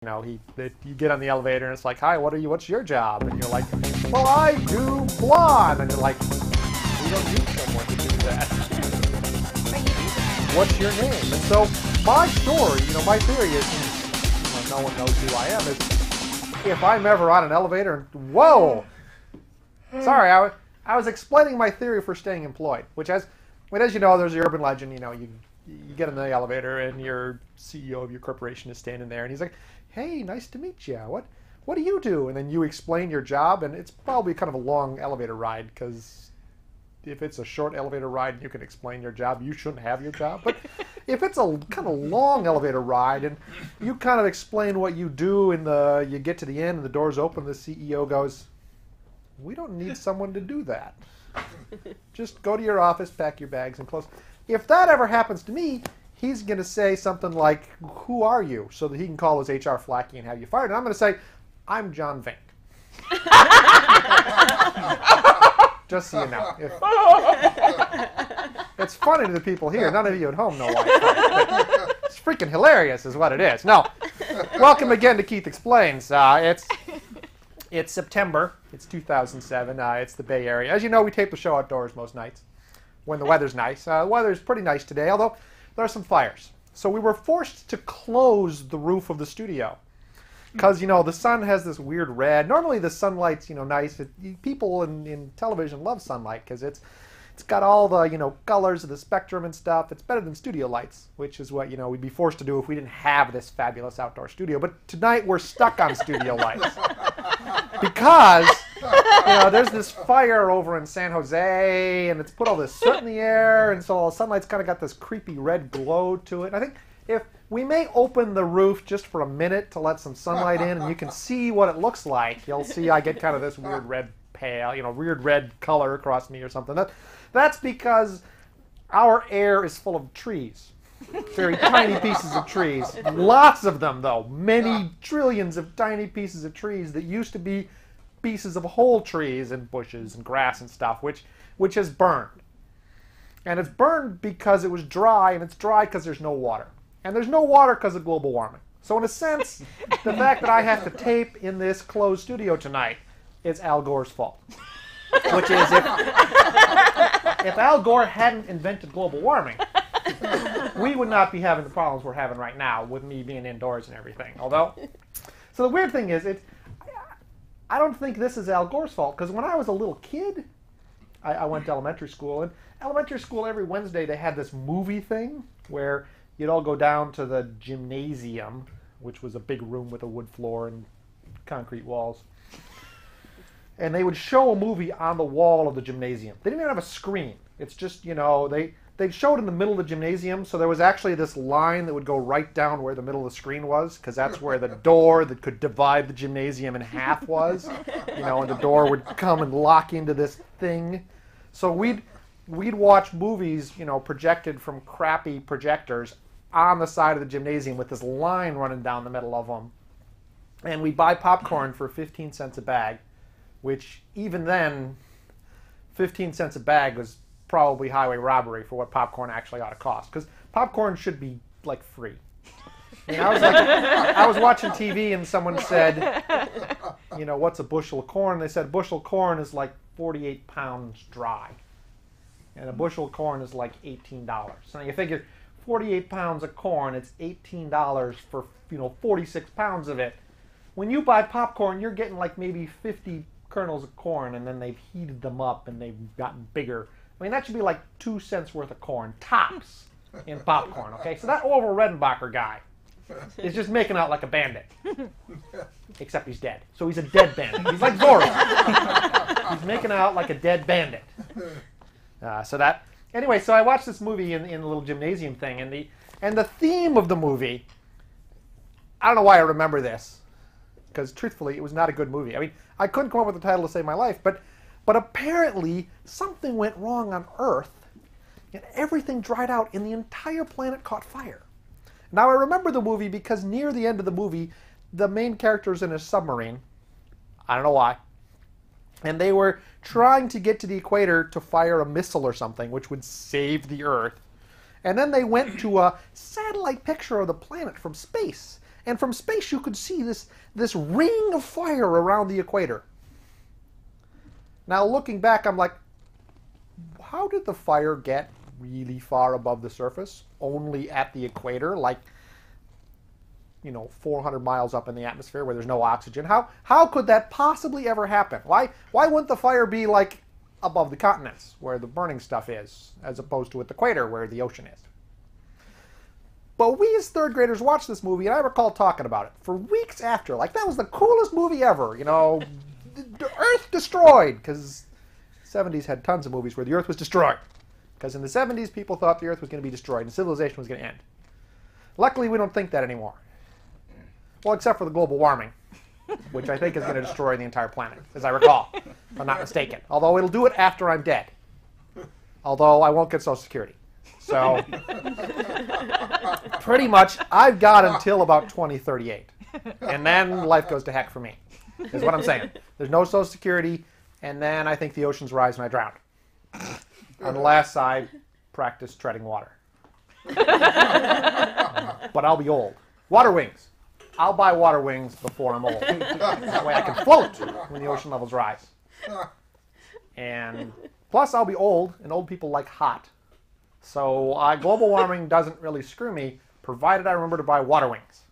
you get on the elevator and it's like, hi, what's your job? And you're like, well, I do blonde. And you're like, we don't need someone to do that. What's your name? And so my story, my theory is, no one knows who I am, is if I'm ever on an elevator and, whoa! Sorry, I was explaining my theory for staying employed, which as you know, there's the urban legend, you get in the elevator and your CEO of your corporation is standing there and he's like, hey, nice to meet you. What do you do? And then you explain your job, and it's probably kind of a long elevator ride, because if it's a short elevator ride and you can explain your job, you shouldn't have your job. But if it's a kind of long elevator ride and you kind of explain what you do and you get to the end and the doors open, the CEO goes, we don't need someone to do that. Just go to your office, pack your bags, and close. If that ever happens to me, he's going to say something like, who are you? So that he can call his HR flaky and have you fired. And I'm going to say, I'm John Vink. Just so you know. It's funny to the people here. None of you at home know why it's funny. It's freaking hilarious is what it is. No. Welcome again to Keith Explains. It's September. It's 2007. It's the Bay Area. As you know, we tape the show outdoors most nights when the weather's nice. The weather's pretty nice today, although there are some fires. So we were forced to close the roof of the studio because, the sun has this weird red. Normally the sunlight's, nice. People in television love sunlight because it's got all the, colors of the spectrum and stuff. It's better than studio lights, which is what, we'd be forced to do if we didn't have this fabulous outdoor studio. But tonight we're stuck on studio lights because, there's this fire over in San Jose, and it's put all this soot in the air, and so the sunlight's kind of got this creepy red glow to it. And I think if we may open the roof just for a minute to let some sunlight in, and you can see what it looks like, you'll see I get kind of this weird red pale, weird red color across me or something. That's because our air is full of trees. Very tiny pieces of trees. Lots of them, though. Many trillions of tiny pieces of trees that used to be pieces of whole trees and bushes and grass and stuff, which has burned. And it's burned because it was dry, and it's dry because there's no water. And there's no water because of global warming. So in a sense, the fact that I have to tape in this closed studio tonight is Al Gore's fault. Which is if Al Gore hadn't invented global warming, we would not be having the problems we're having right now with me being indoors and everything. So the weird thing is, I don't think this is Al Gore's fault, because when I was a little kid, I went to elementary school, and elementary school every Wednesday they had this movie thing where you'd all go down to the gymnasium, which was a big room with a wood floor and concrete walls. And they would show a movie on the wall of the gymnasium. They didn't even have a screen. It's just, they'd show it in the middle of the gymnasium, so there was actually this line that would go right down where the middle of the screen was, because that's where the door that could divide the gymnasium in half was. And the door would come and lock into this thing. So we'd watch movies, projected from crappy projectors on the side of the gymnasium with this line running down the middle of them. And we'd buy popcorn for 15 cents a bag, which even then, 15 cents a bag was probably highway robbery for what popcorn actually ought to cost. Because popcorn should be, free. I was watching TV and someone said, what's a bushel of corn? They said a bushel of corn is 48 pounds dry. And a bushel of corn is $18. So now you figure 48 pounds of corn, it's $18 for, 46 pounds of it. When you buy popcorn, you're getting maybe 50 kernels of corn, and then they've heated them up and they've gotten bigger. That should be 2 cents worth of corn, tops, in popcorn, okay? So that Orville Redenbacher guy is just making out like a bandit. Except he's dead. So he's a dead bandit. He's like Zorro. He's making out like a dead bandit. Anyway, so I watched this movie in a little gymnasium thing, and the theme of the movie, I don't know why I remember this, because truthfully, it was not a good movie. I couldn't come up with a title to save my life, but apparently something went wrong on Earth, and everything dried out, and the entire planet caught fire. Now, I remember the movie because near the end of the movie, the main character's in a submarine. I don't know why. And they were trying to get to the equator to fire a missile or something, which would save the Earth. And then they went to a satellite picture of the planet from space. And from space, you could see this ring of fire around the equator. Now, looking back, I'm like, how did the fire get really far above the surface? Only at the equator, like, 400 miles up in the atmosphere where there's no oxygen. How could that possibly ever happen? Why wouldn't the fire be, like, above the continents where the burning stuff is, as opposed to at the equator where the ocean is? But we as third graders watched this movie, and I recall talking about it for weeks after. Like, that was the coolest movie ever, the Earth destroyed, because the 70s had tons of movies where the Earth was destroyed. Because in the 70s, people thought the Earth was going to be destroyed and civilization was going to end. Luckily, we don't think that anymore. Well, except for the global warming, which I think is going to destroy the entire planet, as I recall, if I'm not mistaken. Although it'll do it after I'm dead. Although I won't get Social Security. So, pretty much, I've got until about 2038. And then life goes to heck for me, is what I'm saying. There's no Social Security, and then I think the oceans rise and I drown. Unless I practice treading water. But I'll be old. Water wings. I'll buy water wings before I'm old. That way I can float when the ocean levels rise. And plus I'll be old, and old people like hot. So global warming doesn't really screw me, provided I remember to buy water wings.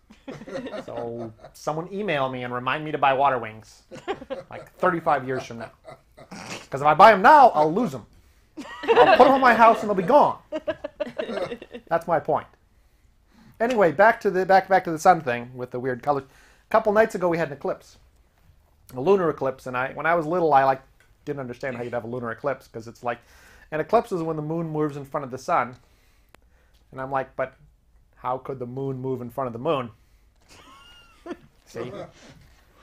So someone email me and remind me to buy water wings, like 35 years from now. Because if I buy them now, I'll lose them. I'll put them in my house and they'll be gone. That's my point. Anyway, back to the sun thing with the weird colors. A couple nights ago we had an eclipse, a lunar eclipse, and when I was little I didn't understand how you'd have a lunar eclipse, because it's like an eclipse is when the moon moves in front of the sun, and I'm like, but how could the moon move in front of the moon? See?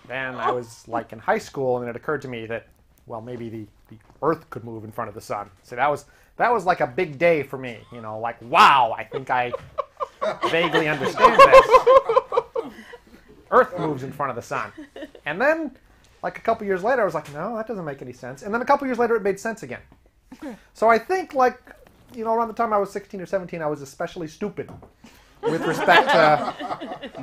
Then I was like in high school, and it occurred to me that, well, maybe the Earth could move in front of the sun. So that was like a big day for me. Like, wow, I think I vaguely understand this. Earth moves in front of the sun. And then, like a couple years later, I was like, no, that doesn't make any sense. And then a couple years later, it made sense again. So I think, around the time I was 16 or 17, I was especially stupid with respect to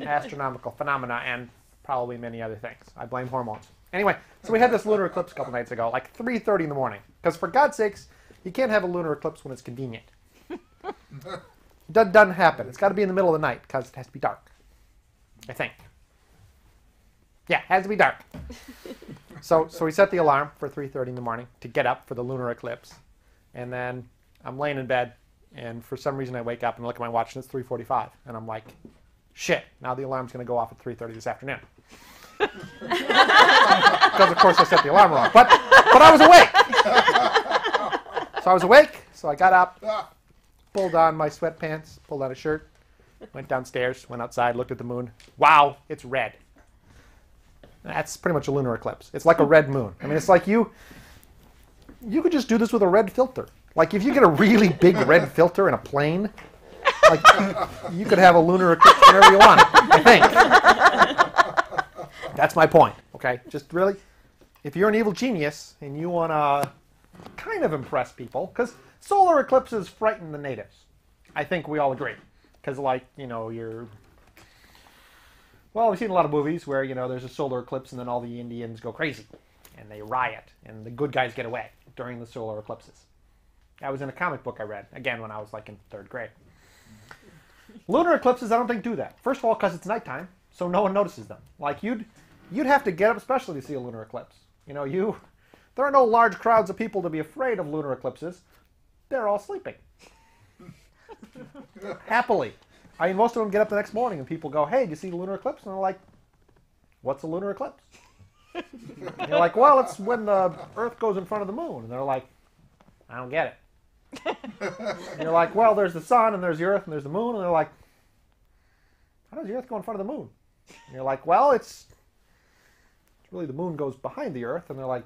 astronomical phenomena and probably many other things. I blame hormones. Anyway, so we had this lunar eclipse a couple nights ago, like 3:30 in the morning. Because for God's sakes, you can't have a lunar eclipse when it's convenient. It doesn't happen. It's got to be in the middle of the night, because it has to be dark. I think. Yeah, it has to be dark. So we set the alarm for 3:30 in the morning to get up for the lunar eclipse. And then I'm laying in bed, and for some reason I wake up and look at my watch, and it's 3:45. And I'm like, shit, now the alarm's going to go off at 3:30 this afternoon. Because, of course, I set the alarm wrong. But I was awake. So I was awake, so I got up, pulled on my sweatpants, pulled on a shirt, went downstairs, went outside, looked at the moon. Wow, it's red. That's pretty much a lunar eclipse. It's like a red moon. I mean, it's like you could just do this with a red filter. Like, if you get a really big red filter in a plane, like, you could have a lunar eclipse whenever you want, I think. That's my point, okay? Just really, if you're an evil genius and you want to kind of impress people, because solar eclipses frighten the natives. I think we all agree. Because, well, we've seen a lot of movies where, there's a solar eclipse and then all the Indians go crazy. And they riot. And the good guys get away during the solar eclipses. That was in a comic book I read, again, when I was, in third grade. Lunar eclipses, I don't think, do that. First of all, because it's nighttime, so no one notices them. Like, you'd have to get up especially to see a lunar eclipse. There are no large crowds of people to be afraid of lunar eclipses. They're all sleeping. Happily. I mean, most of them get up the next morning and people go, hey, did you see the lunar eclipse? And they're like, what's a lunar eclipse? And you're like, well, it's when the Earth goes in front of the moon. And they're like, I don't get it. And you're like, well, there's the sun and there's the Earth and there's the moon. And they're like, how does the Earth go in front of the moon? And you're like, well, it's really the moon goes behind the Earth. And they're like,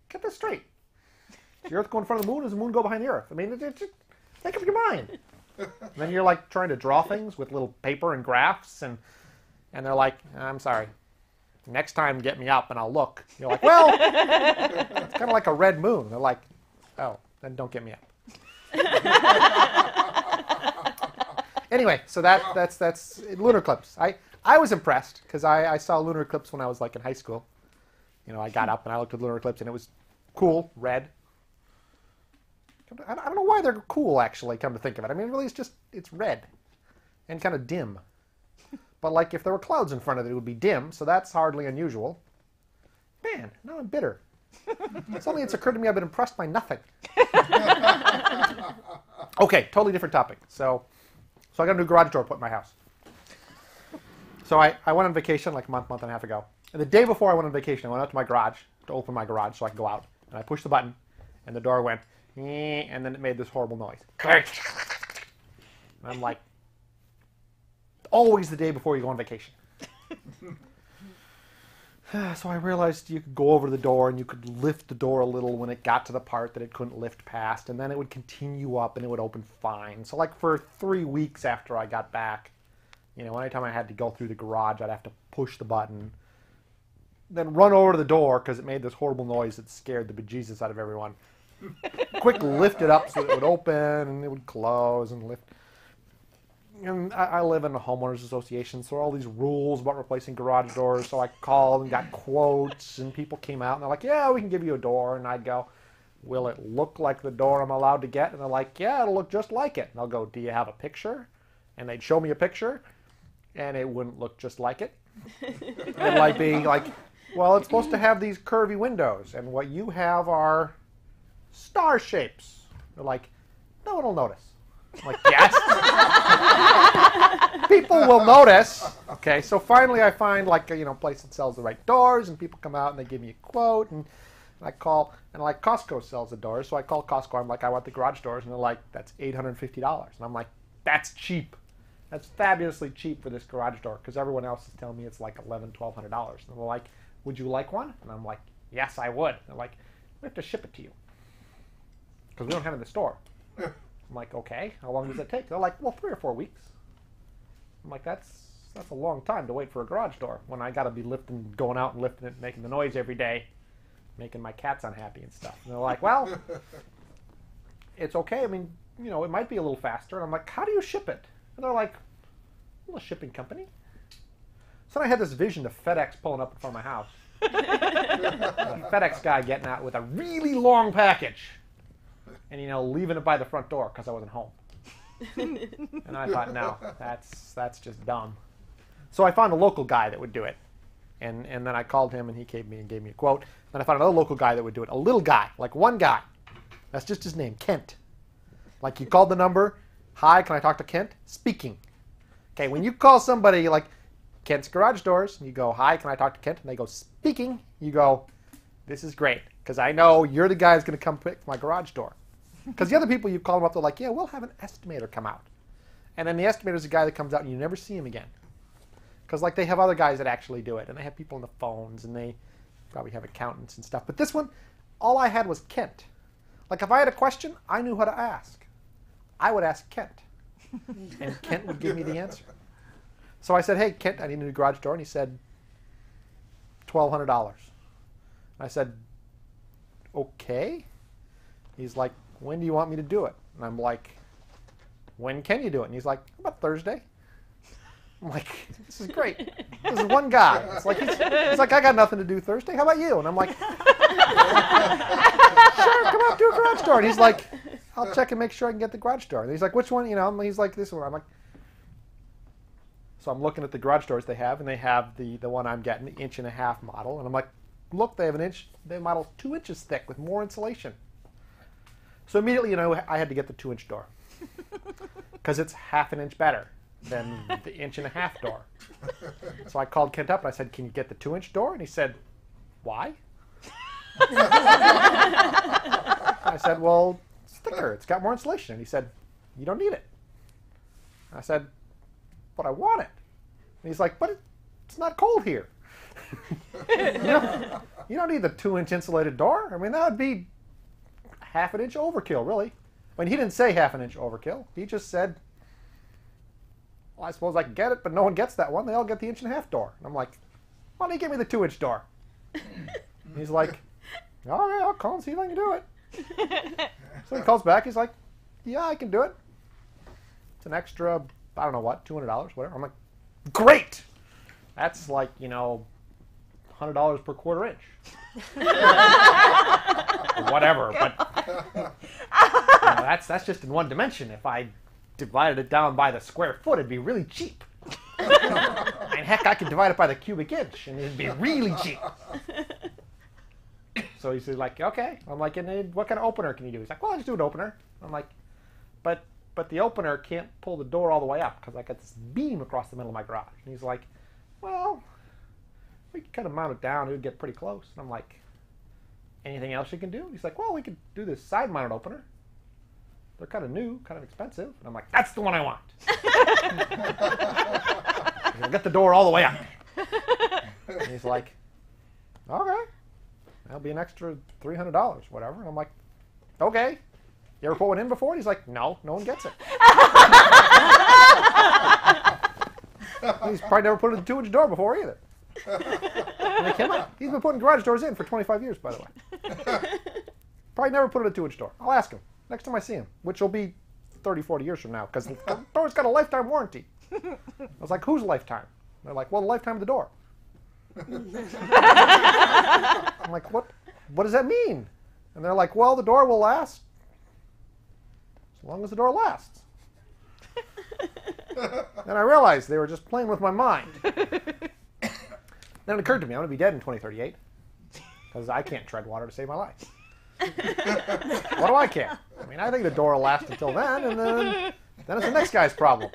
get this straight. Does the Earth go in front of the moon or does the moon go behind the Earth? I mean, just make up your mind. And then you're trying to draw things with little paper and graphs, and they're like, I'm sorry. Next time, get me up and I'll look. You're like, well, it's kind of like a red moon. And they're like, oh, then don't get me up. Anyway, so that's lunar eclipse. I I was impressed because I saw lunar eclipse when I was like in high school. You know, I got up and I looked at the lunar eclipse and it was cool, red. I don't know why they're cool, actually, come to think of it. I mean, really, it's red and kind of dim. But, like, if there were clouds in front of it, it would be dim, so that's hardly unusual. Man, now I'm bitter. Suddenly it's occurred to me I've been impressed by nothing. Okay, totally different topic. So I got a new garage door put in my house. So I went on vacation like a month and a half ago. And the day before I went on vacation, I went out to my garage to open my garage so I could go out. And I pushed the button, and the door went, and then it made this horrible noise. And I'm like, always the day before you go on vacation. So I realized you could go over to the door and you could lift the door a little when it got to the part that it couldn't lift past, and then it would continue up and it would open fine. So like for 3 weeks after I got back, you know, anytime I had to go through the garage, I'd have to push the button, then run over to the door because it made this horrible noise that scared the bejesus out of everyone. Quick lift it up so that it would open and it would close and lift. And I live in a homeowners association, so all these rules about replacing garage doors. So I called and got quotes, and people came out and they're like, "Yeah, we can give you a door." And I'd go, "Will it look like the door I'm allowed to get?" And they're like, "Yeah, it'll look just like it." And I'll go, "Do you have a picture?" And they'd show me a picture, and it wouldn't look just like it. It might be like, "Well, it's supposed to have these curvy windows, and what you have are star shapes." They're like, "No one will notice." I'm like, "Yes." People will notice. Okay, so finally I find like a place that sells the right doors, and people come out and they give me a quote, and I call, and like Costco sells the doors, so I call Costco. I'm like, "I want the garage doors," and they're like, "That's $850," and I'm like, "That's cheap. That's fabulously cheap for this garage door," because everyone else is telling me it's like $1,100, $1,200, and they're like, "Would you like one?" And I'm like, "Yes, I would." And they're like, "We have to ship it to you because we don't have it in the store." I'm like, "Okay, how long does it take?" They're like, "Well, 3 or 4 weeks." I'm like, that's a long time to wait for a garage door when I got to be going out and lifting it, making the noise every day, making my cats unhappy and stuff. And they're like, "Well, it's okay. I mean, it might be a little faster." And I'm like, "How do you ship it?" And they're like, "Well, a shipping company." So then I had this vision of FedEx pulling up in front of my house. The FedEx guy getting out with a really long package. And, leaving it by the front door because I wasn't home. And I thought, no, that's just dumb. So I found a local guy that would do it. And then I called him, and he came and gave me a quote. Then I found another local guy that would do it. A little guy, like one guy. That's just his name, Kent. Like you called the number, "Hi, can I talk to Kent?" Speaking. Okay, when you call somebody like Kent's Garage Doors, and you go, "Hi, can I talk to Kent?" and they go, "Speaking," you go, "This is great, because I know you're the guy who's going to come pick my garage door." Because the other people, you call them up, they're like, "Yeah, we'll have an estimator come out." And then the estimator's a guy that comes out and you never see him again. Because like they have other guys that actually do it, and they have people on the phones, and they probably have accountants and stuff. But this one, all I had was Kent. Like if I had a question, I knew how to ask. I would ask Kent. And Kent would give me the answer. So I said, "Hey, Kent, I need a new garage door." And he said, $1,200. And I said, "Okay." He's like, "When do you want me to do it?" And I'm like, "When can you do it?" And he's like, "How about Thursday?" I'm like, "This is great. This is one guy." It's like he's like, "I got nothing to do Thursday. How about you?" And I'm like, "Sure, come out, do a garage door." And he's like, "I'll check and make sure I can get the garage door." And he's like, "Which one?" He's like, "This one." I'm like, so I'm looking at the garage doors they have, and they have the one I'm getting, the 1.5-inch model. And I'm like, "Look, they have the model's 2 inches thick with more insulation." So immediately, I had to get the 2-inch door because it's 1/2 inch better than the 1.5-inch door. So I called Kent up and I said, "Can you get the 2-inch door?" And he said, "Why?" I said, "Well, it's thicker. It's got more insulation." And he said, "You don't need it." I said, "But I want it." And he's like, "But it's not cold here." You don't need the 2-inch insulated door. I mean, that would be 1/2 inch overkill, really. I mean, he didn't say 1/2 inch overkill. He just said, "Well, I suppose I can get it, but no one gets that one. They all get the 1.5-inch door." And I'm like, "Why don't you give me the 2-inch door?" He's like, "All right, I'll call and see if I can do it." So he calls back. He's like, "Yeah, I can do it. It's an extra, I don't know what, $200, whatever." I'm like, "Great. That's like, $100 per quarter inch. Or whatever, but that's just in one dimension. If I divided it down by the square foot, it'd be really cheap. And heck, I could divide it by the cubic inch, and it'd be really cheap. So he's like, okay. I'm like, and what kind of opener can you do? He's like, well, I'll just do an opener. I'm like, but the opener can't pull the door all the way up because I got this beam across the middle of my garage. And he's like, well, we can kind of mount it down. It would get pretty close. And I'm like, anything else you can do? He's like, well, we could do this side-mounted opener. They're kind of new, kind of expensive. And I'm like, that's the one I want. I'll get the door all the way up. And he's like, okay. That'll be an extra $300, whatever. And I'm like, okay. You ever put one in before? And he's like, no one gets it. He's probably never put in a 2-inch door before either. And they came out. He's been putting garage doors in for 25 years, by the way. Probably never put in a 2-inch door. I'll ask him next time I see him, which will be 30, 40 years from now, because the door's got a lifetime warranty. I was like, whose lifetime? They're like, well, the lifetime of the door. I'm like, what does that mean? And they're like, well, the door will last as long as the door lasts. And I realized they were just playing with my mind. Then it occurred to me, I'm going to be dead in 2038 because I can't tread water to save my life. What do I care? I mean, I think the door will last until then, and then it's the next guy's problem.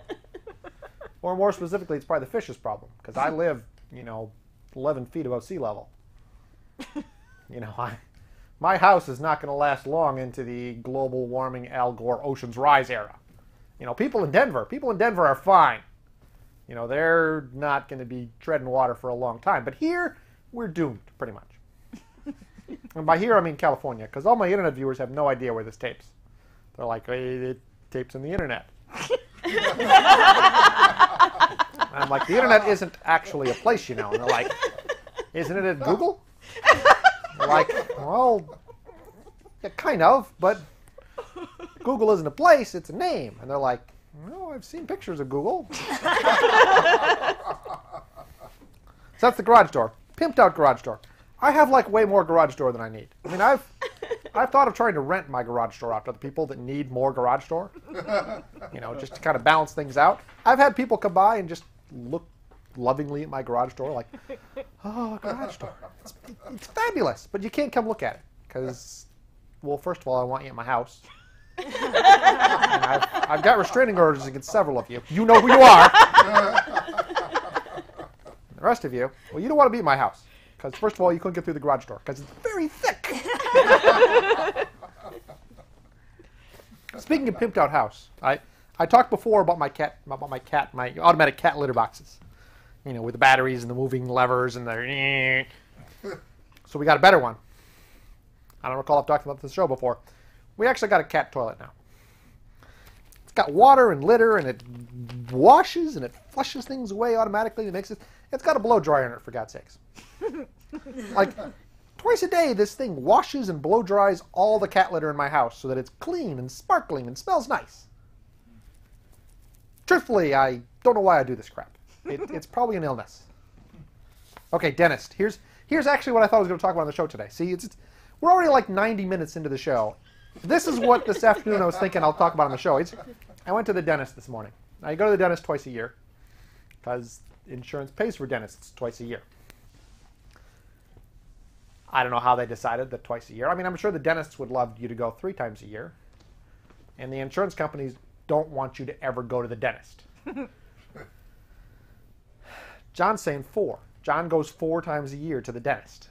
Or more specifically, it's probably the fish's problem because I live, 11 feet above sea level. My house is not going to last long into the global warming, Al Gore, oceans rise era. People in Denver are fine. They're not going to be treading water for a long time. But here, we're doomed, pretty much. And by here, I mean California, because all my internet viewers have no idea where this tapes. They're like, hey, it tapes in the internet. And I'm like, the internet isn't actually a place, And they're like, isn't it at Google? They're like, well, yeah, kind of, but Google isn't a place, it's a name. And they're like, no, I've seen pictures of Google. So that's the garage door. Pimped out garage door. I have like way more garage door than I need. I mean, I've thought of trying to rent my garage door out to the people that need more garage door. Just to kind of balance things out. I've had people come by and just look lovingly at my garage door like, oh, garage door. It's fabulous, but you can't come look at it because, well, first of all, I want you at my house. And I've got restraining orders against several of you. You know who you are. The rest of you, well, you don't want to be at my house because, first of all, you couldn't get through the garage door because it's very thick. Speaking of pimped out house, I talked before about my automatic cat litter boxes. With the batteries and the moving levers and the... So we got a better one. I don't recall I've talked about this show before. We actually got a cat toilet now. It's got water and litter, and it washes and it flushes things away automatically. It's got a blow dryer in it, for God's sakes. Like, twice a day, this thing washes and blow dries all the cat litter in my house so that it's clean and sparkling and smells nice. Truthfully, I don't know why I do this crap. It's probably an illness. Okay, dentist. Here's actually what I thought I was going to talk about on the show today. See, we're already like 90 minutes into the show. This is what this afternoon I was thinking I'll talk about on the show. I went to the dentist this morning. I go to the dentist twice a year because insurance pays for dentists twice a year. I don't know how they decided that twice a year. I mean, I'm sure the dentists would love you to go 3 times a year. And the insurance companies don't want you to ever go to the dentist. John's saying 4. John goes 4 times a year to the dentist.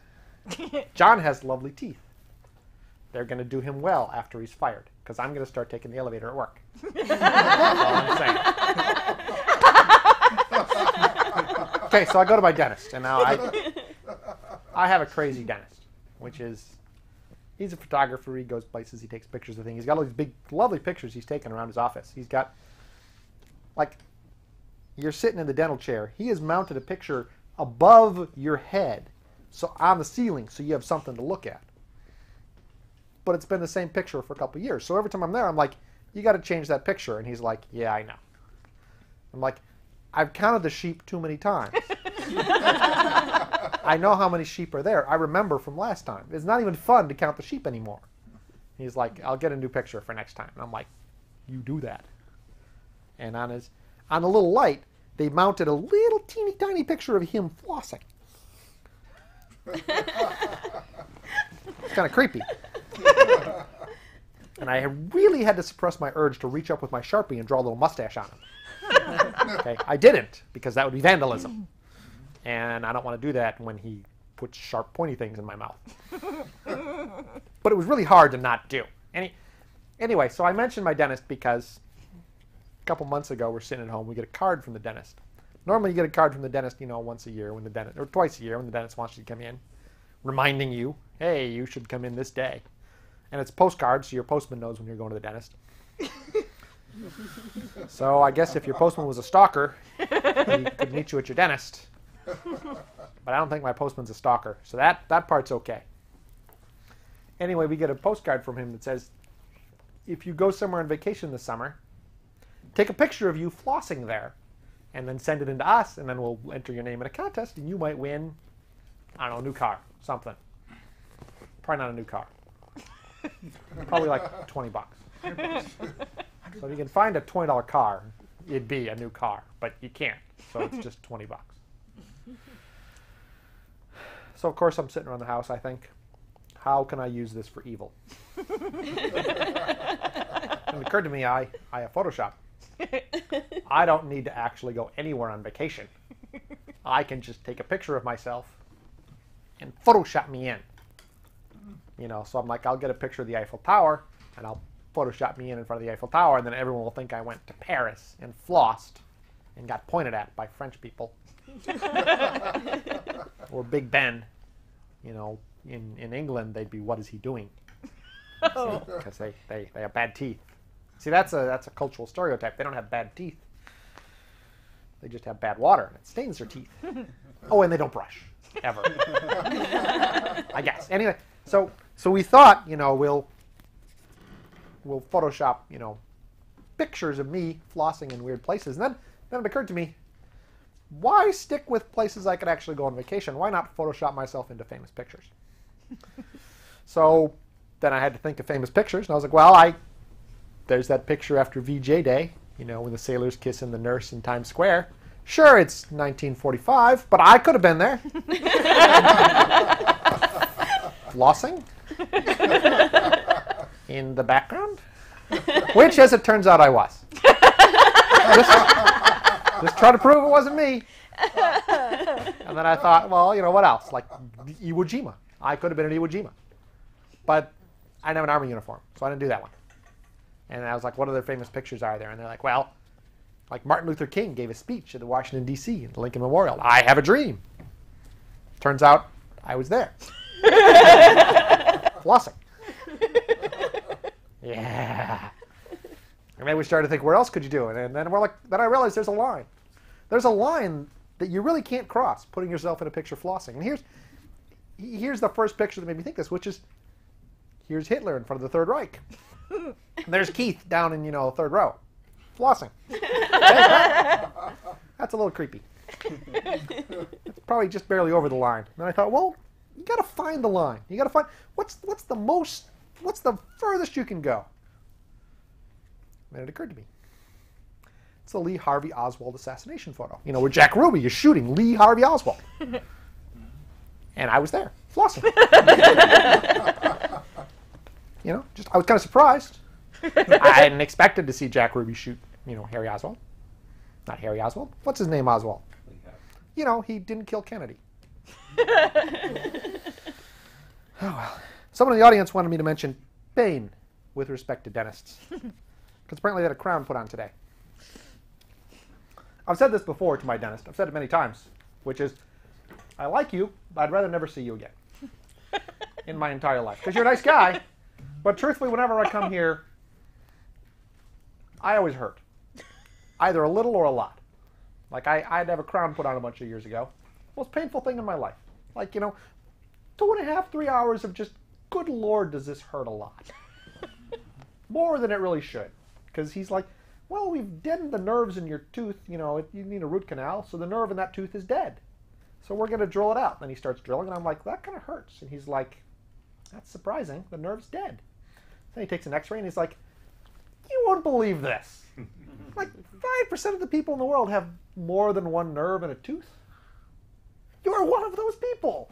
John has lovely teeth. They're going to do him well after he's fired, because I'm going to start taking the elevator at work. That's all I'm saying. Okay, so I go to my dentist, and now I have a crazy dentist, which is, he's a photographer. He goes places. He takes pictures of things. He's got all these big, lovely pictures he's taken around his office. He's got, like, you're sitting in the dental chair. He has mounted a picture above your head, so on the ceiling, so you have something to look at. But it's been the same picture for a couple of years. So every time I'm there, I'm like, you got to change that picture. And he's like, yeah, I know. I'm like, I've counted the sheep too many times. I know how many sheep are there. I remember from last time. It's not even fun to count the sheep anymore. He's like, I'll get a new picture for next time. And I'm like, you do that. And on the little light, they mounted a little teeny tiny picture of him flossing. It's kind of creepy. And I really had to suppress my urge to reach up with my Sharpie and draw a little mustache on him. Okay, I didn't, because that would be vandalism. And I don't want to do that when he puts sharp, pointy things in my mouth. But it was really hard to not do. Anyway, so I mentioned my dentist because a couple months ago we're sitting at home. We get a card from the dentist. Normally you get a card from the dentist, once a year when the dentist, or twice a year when the dentist wants you to come in, reminding you, hey, you should come in this day. And it's postcards, so your postman knows when you're going to the dentist. So I guess if your postman was a stalker, he could meet you at your dentist. But I don't think my postman's a stalker, so that part's okay. Anyway, we get a postcard from him that says, if you go somewhere on vacation this summer, take a picture of you flossing there, and then send it in to us, and then we'll enter your name in a contest, and you might win, I don't know, a new car, something. Probably not a new car. Probably like $20. So if you can find a $20 car, it'd be a new car, but you can't, so it's just $20. So of course I'm sitting around the house, I think, how can I use this for evil? And it occurred to me, I have Photoshop. I don't need to actually go anywhere on vacation. I can just take a picture of myself and Photoshop me in. So I'm like, I'll get a picture of the Eiffel Tower, and I'll Photoshop me in front of the Eiffel Tower, and then everyone will think I went to Paris and flossed and got pointed at by French people. Or Big Ben. In England, they'd be, what is he doing? Because they have bad teeth. See, that's a cultural stereotype. They don't have bad teeth. They just have bad water, and it stains their teeth. Oh, and they don't brush, ever. I guess. Anyway, so we thought, we'll Photoshop, pictures of me flossing in weird places. And then it occurred to me, why stick with places I could actually go on vacation? Why not Photoshop myself into famous pictures? So then I had to think of famous pictures, and I was like, well, there's that picture after VJ Day, when the sailor's kissing the nurse in Times Square. Sure, it's 1945, but I could have been there. Flossing in the background, which, as it turns out, I was. Just try to prove it wasn't me. And then I thought, well, what else? Like Iwo Jima. I could have been in Iwo Jima. But I didn't have an army uniform, so I didn't do that one. And I was like, what other famous pictures are there? And they're like, well, like Martin Luther King gave a speech at the Washington, D.C. at the Lincoln Memorial. I have a dream. Turns out I was there. Flossing. Yeah. And then we started to think, where else could you do it? And then then I realized there's a line. There's a line that you really can't cross, putting yourself in a picture flossing. And here's the first picture that made me think this, which is, here's Hitler in front of the Third Reich. And there's Keith down in, third row, flossing. That's a little creepy. It's probably just barely over the line. And I thought, well, you got to find the line. You got to find, what's the furthest you can go? And it occurred to me. It's the Lee Harvey Oswald assassination photo. Where Jack Ruby is shooting Lee Harvey Oswald. And I was there, flossing. I was kind of surprised. I hadn't expected to see Jack Ruby shoot, Harry Oswald. Not Harry Oswald. What's his name, Oswald? He didn't kill Kennedy. Oh, well. Someone in the audience wanted me to mention Bane with respect to dentists. Because apparently they had a crown put on today. I've said this before to my dentist. I've said it many times, which is, I like you, but I'd rather never see you again in my entire life. Because you're a nice guy, but truthfully, whenever I come here, I always hurt. Either a little or a lot. Like, I had to have a crown put on a bunch of years ago. Most painful thing in my life. Like, 2.5, 3 hours of just, good Lord, does this hurt a lot. More than it really should. Because he's like, well, we've deadened the nerves in your tooth. You need a root canal, so the nerve in that tooth is dead. So we're going to drill it out. Then he starts drilling, and I'm like, that kind of hurts. And he's like, that's surprising. The nerve's dead. Then he takes an x-ray, and he's like, you won't believe this. Like 5% of the people in the world have more than one nerve in a tooth. You're one of those people.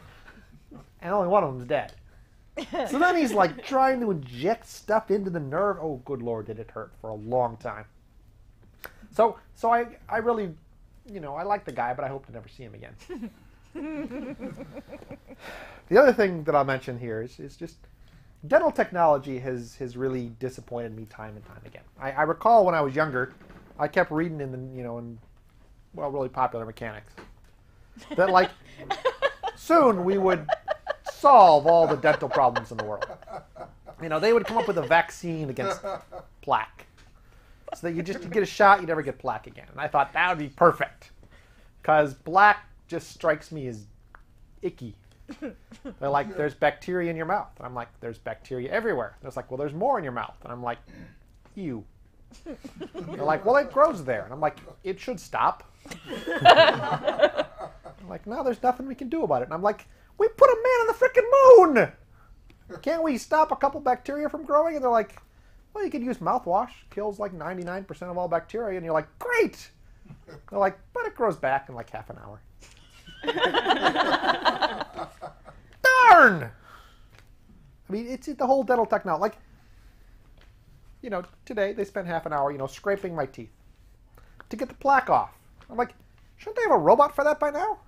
And only one of them's dead. So then he's like trying to inject stuff into the nerve. Oh, good Lord, did it hurt for a long time. So I really, I like the guy, but I hope to never see him again. The other thing that I'll mention here is just dental technology has really disappointed me time and time again. I recall when I was younger, I kept reading in really popular mechanics that like soon we would solve all the dental problems in the world. They would come up with a vaccine against plaque. So that you get a shot, you never get plaque again. And I thought that would be perfect. Because plaque just strikes me as icky. They're like, there's bacteria in your mouth. And I'm like, there's bacteria everywhere. And it's like, well, there's more in your mouth. And I'm like, ew. They're like, well, it grows there. And I'm like, it should stop. I'm like, no, there's nothing we can do about it. And I'm like, we put a man on the frickin' moon! Can't we stop a couple bacteria from growing? And they're like, well, you could use mouthwash. Kills like 99% of all bacteria. And you're like, great! They're like, but it grows back in like half an hour. Darn! I mean, it's the whole dental technology. Like, today they spent half an hour, scraping my teeth to get the plaque off. I'm like, shouldn't they have a robot for that by now?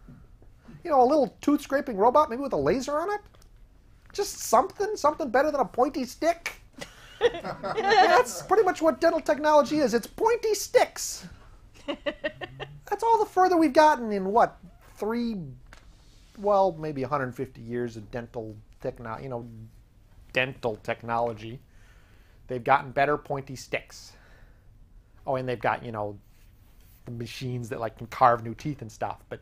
A little tooth scraping robot, maybe with a laser on it? Just something better than a pointy stick? That's pretty much what dental technology is. It's pointy sticks. That's all the further we've gotten in, maybe 150 years of dental technology. They've gotten better pointy sticks. Oh, and they've got, the machines that like can carve new teeth and stuff. But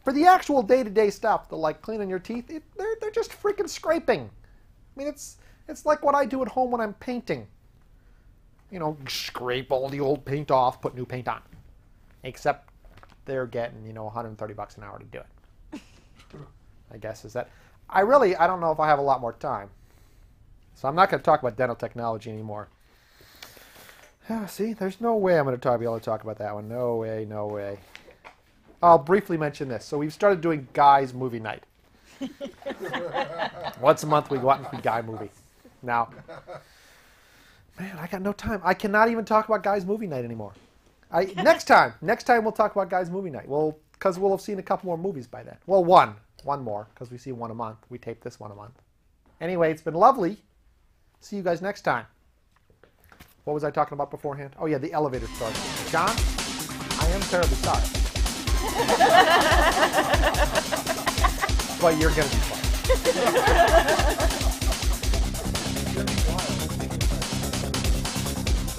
for the actual day-to-day stuff, the like cleaning your teeth, they're just freaking scraping. I mean, it's like what I do at home when I'm painting. Scrape all the old paint off, put new paint on. Except they're getting, $130 an hour to do it. I guess is that. I don't know if I have a lot more time. So I'm not going to talk about dental technology anymore. See, there's no way I'm going to be able to talk about that one. No way, no way. I'll briefly mention this. So we've started doing Guy's Movie Night. Once a month we go out and see Guy movie. Now, man, I got no time. I cannot even talk about Guy's Movie Night anymore. Next time we'll talk about Guy's Movie Night. Well, because we'll have seen a couple more movies by then. Well, one more, because we see one a month. We tape this one a month. Anyway, it's been lovely. See you guys next time. What was I talking about beforehand? Oh yeah, the elevator story. John, I am terribly sorry. But you're going to be fine.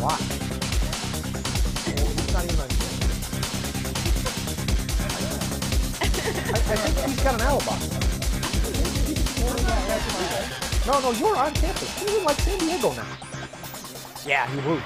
Why? He's not even on I think he's got an alibi. No, you're on campus. You're in like San Diego now. Yeah, he moved.